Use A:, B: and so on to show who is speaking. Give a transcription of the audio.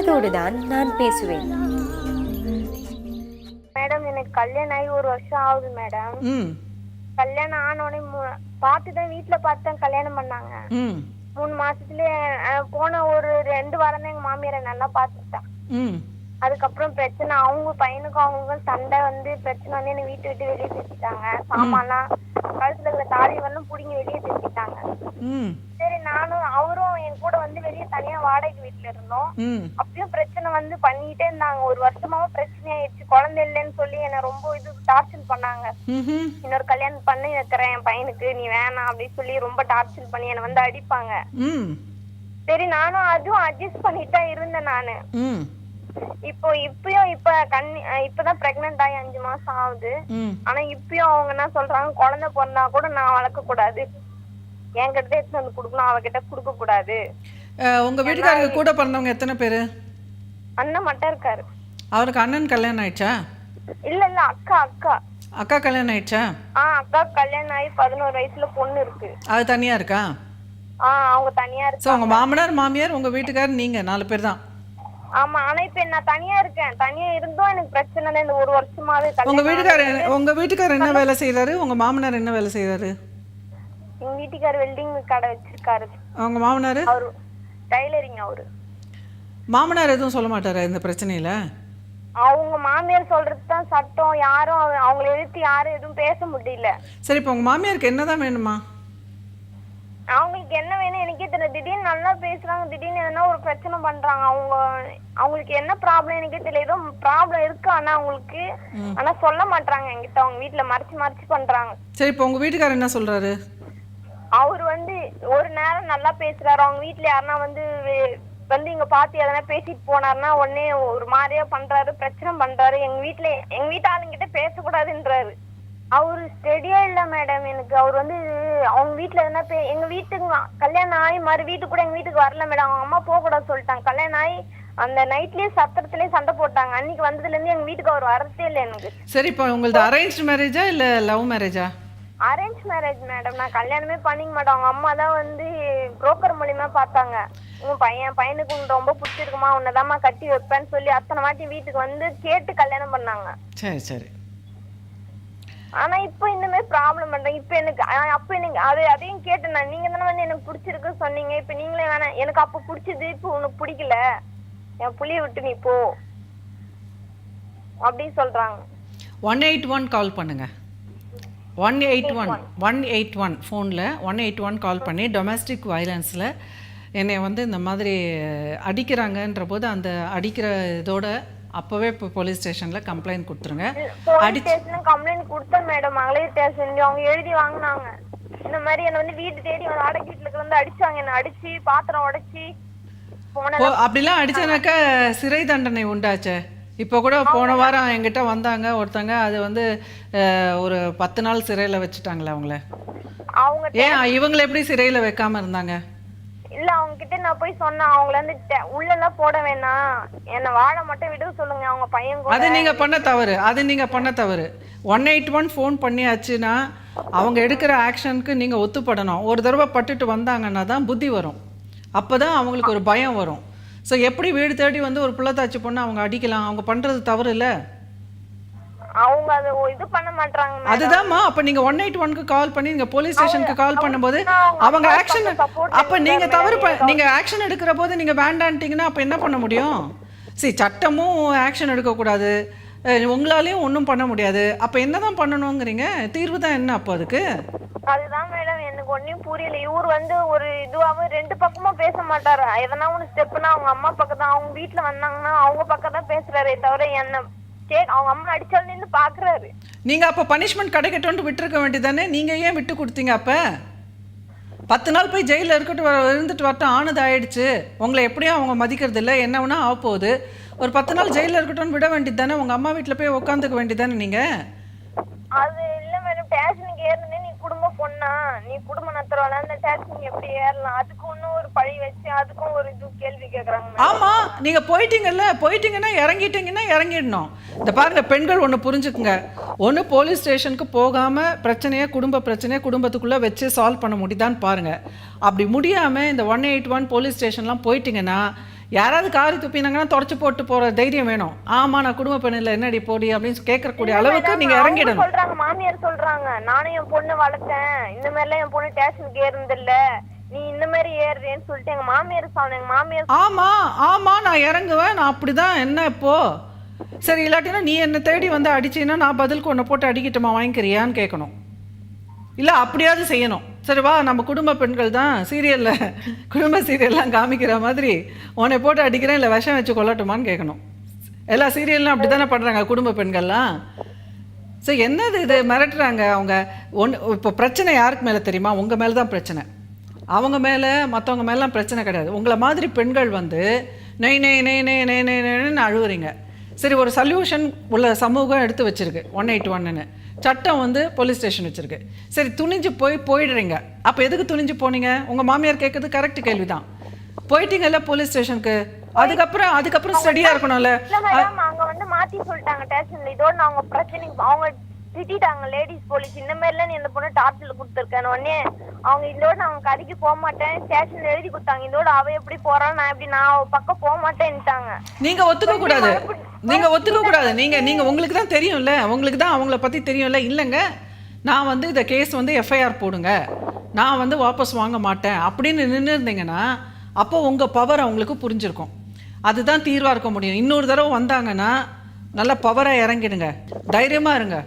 A: மனதோடுதான் நான் பேசுவேன்.
B: மேடம் எனக்கு கல்யாணம் ஆகி 1 வருஷம் ஆகுது மேடம். கல்யாணம் ஆனோடனே பார்த்துதான் வீட்டுல பார்த்துதான் கல்யாணம் பண்ணாங்க. 3 மாசத்துல போன ஒரு 2 வாரம் தான் எங்க மாமியாரை நல்லா பார்த்துட்டான். அதுக்கப்புறம் பிரச்சனை, அவங்க பையனுக்கும் அவங்களுக்கும் சண்டை வந்து பிரச்சனை வந்து என்ன வீட்டை விட்டு வெளியே தூக்கிட்டாங்க. சாமான்லாம் கழுத்துல இருக்கிற தாலி வரலாம் புடிங்கி வெளியே தூக்கிட்டாங்க. சரி, நானும் அவரும் என் கூட வந்து வெளியே தனியா வாடகை வீட்டுல இருந்தோம். அப்பயும் பிரச்சனை வந்து பண்ணிட்டே இருந்தாங்க. 1 வருஷமாவும் பிரச்சனை ஆயிடுச்சு. குழந்தை இல்லைன்னு சொல்லி என்ன ரொம்ப டார்ச்சர் பண்ணாங்க. இன்னொரு கல்யாணம் பண்ணி வைக்கிறேன் என் பையனுக்கு, நீ வேணாம் அப்படின்னு சொல்லி ரொம்ப டார்ச்சர் பண்ணி என்ன வந்து அடிப்பாங்க. சரி, நானும் அதுவும் அட்ஜஸ்ட் பண்ணிட்டா இருந்தேன் நானு. இப்பதான் பிரெக்னன்ட் ஆகி 5 மாசம் ஆகுது. ஆனா இப்பயும் அவங்க என்ன சொல்றாங்க, குழந்தை பிறந்தா கூட நான் வளர்க்க கூடாது, என்கிட்ட எடுத்து வந்து குடுக்கணும், அவகிட்ட குடுக்க கூடாது.
C: உங்க வீட்டுக்காரங்க கூட பிறந்தவங்க எத்தனை பேரு?
B: அண்ணன் மட்டும் இருக்காரு.
C: அவருக்கு அண்ணன் கல்யாணம் ஆயிடுச்சா?
B: இல்ல இல்ல, அக்கா அக்கா
C: அக்கா கல்யாணம் ஆயிடுச்சா?
B: அக்கா கல்யாணம் ஆகி 11 வயசுல பொண்ணு இருக்கு.
C: அது தனியா இருக்கா?
B: அவங்க தனியா இருக்கு.
C: உங்க மாமனார் மாமியார் உங்க வீட்டுக்காரர் நீங்க 4 பேர் தான்.
B: ஆமா, ஆனா இப்ப நான் தனியா இருக்கேன். தனியா இருந்தும் எனக்கு பிரச்சனை இல்லை. இந்த 1 வருஷமாவே.
C: உங்க வீட்டுக்காரர் என்ன வேலை செய்யறாரு? உங்க மாமனார் என்ன வேலை செய்யறாரு?
B: எங்க வீட்டுக்காரர் வெல்டிங் கடை வச்சிருக்காரு.
C: உங்க மாமனார்?
B: அவரு டைலரிங். அவரு
C: மாமனார் எதுவும் சொல்ல மாட்டாரா இந்த பிரச்சனையில?
B: அவங்க மாமியார் சொல்றதுதான் சட்டம். யாரும் அவங்களை எதிர்த்து யாரும் எதுவும் பேச முடியல.
C: சரி, இப்ப உங்க மாமியாருக்கு என்னதான் வேணுமா?
B: அவங்களுக்கு என்ன வேணும் எனக்கே தெரியல. திடீர்னு நல்லா பேசுறாங்க, திடீர்னு எதனா ஒரு பிரச்சனை பண்றாங்க. அவங்களுக்கு என்ன ப்ராப்ளம் எனக்கே தெரியல. ஏதோ ப்ராப்ளம் இருக்கு ஆனா அவங்களுக்கு, ஆனா சொல்ல மாட்டாங்க என்கிட்ட. அவங்க வீட்டுல மறைச்சு பண்றாங்க.
C: சரி, இப்ப உங்க வீட்டுக்காரர் என்ன சொல்றாரு?
B: அவரு வந்து ஒரு நேரம் நல்லா பேசுறாரு. அவங்க வீட்டுல யாருன்னா வந்து இங்க பாத்து எதனா பேசிட்டு போனாருன்னா உடனே ஒரு மாதிரியா பண்றாரு, பிரச்சனை பண்றாரு. எங்க வீட்டு ஆளுங்கிட்ட பேசக்கூடாதுன்றாரு. அவரு ஸ்டெடியா இல்ல மேடம் எனக்கு. அவர் வந்து அவங்க வீட்டுல எதனா எங்க வீட்டுக்கு கல்யாணம் ஆகி மறு வீட்டுக்கு கூட எங்க வீட்டுக்கு வரல மேடம். அவங்க அம்மா போக கூடாது சொல்லிட்டாங்க. கல்யாணம் ஆகி அந்த நைட்லயே சத்திரத்திலேயே சண்டை போட்டாங்க. அன்னைக்கு வந்ததுல இருந்து எங்க வீட்டுக்கு அவர் வரதே இல்லை எனக்கு.
C: சரி, இப்ப உங்களுக்கு அரேஞ்ச் மேரேஜா இல்ல லவ் மேரேஜா?
B: Arrange marriage madam. நான் கல்யாணமே பண்ணிக்க மாட்டேன். அவங்க அம்மா தான் வந்து புரோக்கர் மூலியமா பார்த்தாங்க. உன் பையனுக்கு உனக்கு ரொம்ப பிடிச்சிருக்குமா, உன்னதாம்மா கட்டி வைப்பேன்னு சொல்லி அத்தனை வாட்டி வீட்டுக்கு வந்து கேட்டு கல்யாணம் பண்ணாங்க.
C: சரி சரி.
B: ஆனா இப்ப இந்த மாதிரி ப்ராப்ளம் பண்றேன். இப்ப எனக்கு அப்ப எனக்கு அதையும் கேட்டேன் நான். நீங்க தானே வந்து எனக்கு பிடிச்சிருக்கு சொன்னீங்க, இப்ப நீங்களே வேணாம், எனக்கு அப்ப பிடிச்சது இப்ப உனக்கு பிடிக்கல, என் புள்ளிய விட்டு நீ போ அப்படி சொல்றாங்க.
C: 181 கால் பண்ணுங்க. 181 ஃபோனில் 181 கால் பண்ணி டொமஸ்டிக் வயலன்ஸில் என்னை வந்து இந்த மாதிரி அடிக்கிறாங்கன்ற போது அந்த அடிக்கிற இதோட அப்போவே இப்போ போலீஸ் ஸ்டேஷனில் கம்ப்ளைண்ட் கொடுத்துருங்க.
B: கம்ப்ளைண்ட் கொடுத்தேன் மேடம். மகளிர் ஸ்டேஷன்ல அவங்க எழுதி வாங்கினாங்க. இந்த மாதிரி என்ன வந்து வீட்டு தேடி வாடகை வீட்டுல வந்து அடிச்சாங்க. என்ன அடிச்சு பாத்திரம் உடைச்சி
C: அப்படிலாம் அடிச்சானாக்கா சிறை தண்டனை உண்டாச்சே. இப்போ கூட போன வாரம் என்கிட்ட வந்தாங்க ஒருத்தங்க. அது வந்து ஒரு 10 நாள் சிறையில் வச்சுட்டாங்களே அவங்கள. ஏன் இவங்களை எப்படி சிறையில் வைக்காம இருந்தாங்க?
B: இல்ல, அவங்க கிட்ட நான் போய் சொன்னேன். அவங்கள வந்து உள்ள எல்லாம் போட வேணாம், என்ன வாழ மட்டும் விட சொல்லுங்க. அவங்க பையன் கூட
C: அது நீங்க பண்ண தவறு. 181 ஃபோன் பண்ணியாச்சுன்னா அவங்க எடுக்கிற ஆக்ஷனுக்கு நீங்க ஒத்துப்படணும். ஒரு தடவை பட்டுட்டு வந்தாங்கன்னா தான் புத்தி வரும். அப்போதான் அவங்களுக்கு ஒரு பயம் வரும். ஸோ எப்படி வீடு தேடி வந்து ஒரு புள்ளத்தாச்சி பொண்ணு அவங்க அடிக்கலாம்? அவங்க பண்றது தவறு இல்லை.
B: அவங்க அது இது பண்ண மாட்டாங்க.
C: அதுதான்மா. அப்ப நீங்க 181க்கு கால் பண்ணி நீங்க போலீஸ் ஸ்டேஷனுக்கு கால் பண்ணும்போது அவங்க ஆக்ஷன், அப்ப நீங்க தவறு நீங்க ஆக்ஷன் எடுக்கிற போது நீங்க வேண்டான்ட்டீங்கன்னா அப்ப என்ன பண்ண முடியும்? சரி, சட்டமும் ஆக்ஷன் எடுக்க கூடாது, உங்களாலையும் ஒன்றும் பண்ண முடியாது. அப்ப என்னதான் பண்ணணுங்கிறீங்க? தீர்வு தான் என்ன அப்போ அதுக்கு?
B: அதுதான் மேடம் எனக்கு ஒன்னும் புரியல. இவர் வந்து ஒரு இதுவாக 2 பக்கமும் பேச மாட்டாரு. எதனா ஒண்ணு ஸ்டெப்னா அவங்க அம்மா பக்கம் தான், அவங்க வீட்டுல வந்தாங்கன்னா அவங்க பக்கம் தான் பேசுறாரு தவிர என்ன அவங்க அம்மா அடிச்சாலும் பாக்குறாரு.
C: நீங்க அப்ப பனிஷ்மெண்ட் கிடைக்கட்டும் விட்டுருக்க வேண்டியதானே? நீங்க ஏன் விட்டு கொடுத்தீங்க? அப்ப 10 நாள் போய் ஜெயிலில் இருந்துட்டு வரட்டும், ஆனது ஆயிடுச்சு. உங்களை எப்படியும் அவங்க மதிக்கிறது இல்லை, என்ன வேணா ஆக போகுது. ஒரு 10 நாள் ஜெயிலில் இருக்கட்டும் விட வேண்டியது தானே? உங்க அம்மா வீட்டில் போய் உட்காந்துக்க வேண்டியது தானே நீங்க?
B: அது இல்ல மேடம், ஸ்டேஷனுக்கு ஏறினே நீ குடும்ப பொண்ணா, நீ குடும்ப நடத்துறவளா, அந்த ஸ்டேஷனுக்கு எப்படி ஏறலாம்? அதுக்கு ஒன்னும் ஒரு பழி வச்சு அதுக்கும் ஒரு இது கேள்வி கேட்கறாங்க.
C: ஆமா, நீங்க போயிட்டீங்கன்னா இறங்கிடணும். இந்த பாருங்க பெண்கள் ஒன்று புரிஞ்சுக்குங்க. ஒன்று போலீஸ் ஸ்டேஷனுக்கு போகாம குடும்ப பிரச்சனையை குடும்பத்துக்குள்ள வச்சு சால்வ் பண்ண முடியுதான்னு பாருங்க. அப்படி முடியாம இந்த 181 போலீஸ் ஸ்டேஷன்லாம் போயிட்டீங்கன்னா யாராவது காரி துப்பினாங்கன்னா தொடச்சு போட்டு போற தைரியம் வேணும். ஆமா நான் குடும்ப பெண் இல்லை என்னடி போடி அப்படின்னு கேட்கக்கூடிய அளவுக்கு நீங்க இறங்கிடணும்.
B: சொல்றாங்க மாமியார் சொல்றாங்க, நானும் என் பொண்ணு வளர்த்தேன், இந்த மாதிரி எல்லாம் என் பொண்ணு ஸ்டேஷனுக்கு ஏறுனதில்ல, நீ இந்த மாதிரி ஏறுறேன்னு சொல்லிட்டு எங்க மாமியார் சொன்னாங்க. எங்க மாமியார்
C: ஆமா ஆமா நான் இறங்குவேன், நான் அப்படிதான், என்ன இப்போ சரி இல்லாட்டினா நீ என்ன தேடி வந்து அடிச்சீன்னா நான் பதிலுக்கு உன்னை போட்டு அடிக்கட்டுமா வாங்கிக்கிறியான்னு கேட்கணும். இல்லை அப்படியாவது செய்யணும். சரி வா நம்ம குடும்ப பெண்கள் தான் சீரியலில் குடும்ப சீரியல்லாம் காமிக்கிற மாதிரி உன்னை போட்டு அடிக்கிறேன் இல்லை விஷம் வச்சு கொள்ளட்டுமான்னு கேட்கணும். எல்லா சீரியல்லாம் அப்படி தானே பண்ணுறாங்க குடும்ப பெண்கள்லாம். சரி என்னது இது மிரட்டுறாங்க அவங்க. இப்போ பிரச்சனை யாருக்கு மேலே தெரியுமா? உங்கள் மேலே தான் பிரச்சனை. அவங்க மேலே மற்றவங்க மேலாம் பிரச்சனை கிடையாது. உங்களை மாதிரி பெண்கள் வந்து நெய் நெய் நெய் நெய் நெய் நெய் நெய்ன்னு அழுவுறீங்க. சரி ஒரு சொல்யூஷன் உள்ள சமூகம் எடுத்து வச்சுருக்கு 181ன்னு சட்டம் வந்து போலீஸ் ஸ்டேஷன் வச்சுருக்கு. சரி துணிஞ்சு போயிடுறீங்க. அப்போ எதுக்கு துணிஞ்சு போனீங்க? உங்கள் மாமியார் கேட்குறது கரெக்ட் கேள்வி தான். போயிட்டீங்கல்ல போலீஸ் ஸ்டேஷனுக்கு, அதுக்கப்புறம் ஸ்டடியாக இருக்கணும்ல.
B: அவங்க வந்து மாற்றி சொல்லிட்டாங்க ஸ்டேஷன்ல. இதோட அவங்க பிரச்சனை அவங்க திட்டாங்க லேடிஸ் போலீஸ், இந்த மாதிரிலாம் நீ இந்த பொண்ணு டார்ச்சர் கொடுத்துருக்கேன். உடனே அவங்க இதோட அவங்க கடைக்கு போக மாட்டேன் ஸ்டேஷன்ல எழுதி கொடுத்தாங்க. இதோட அவ எப்படி போறான், நான் எப்படி நான் பக்கம் போக மாட்டேன்ட்டாங்க.
C: நீங்க ஒத்துக்க கூடாது, நீங்க ஒத்துக்க கூடாது. நீங்க உங்களுக்கு தான் தெரியும்ல, உங்களுக்கு தான் அவங்கள பத்தி தெரியும்ல. இல்லைங்க நான் வந்து இந்த கேஸ் வந்து எஃப்ஐஆர் போடுங்க, நான் வந்து வாபஸ் வாங்க மாட்டேன் அப்படின்னு நின்று இருந்தீங்கன்னா அப்போ உங்க பவர் அவங்களுக்கு புரிஞ்சிருக்கும். அதுதான் தீர்வா இருக்க முடியும். இன்னொரு தடவை வந்தாங்கன்னா நல்ல பவரா இறங்கிடுங்க, தைரியமா இருங்க.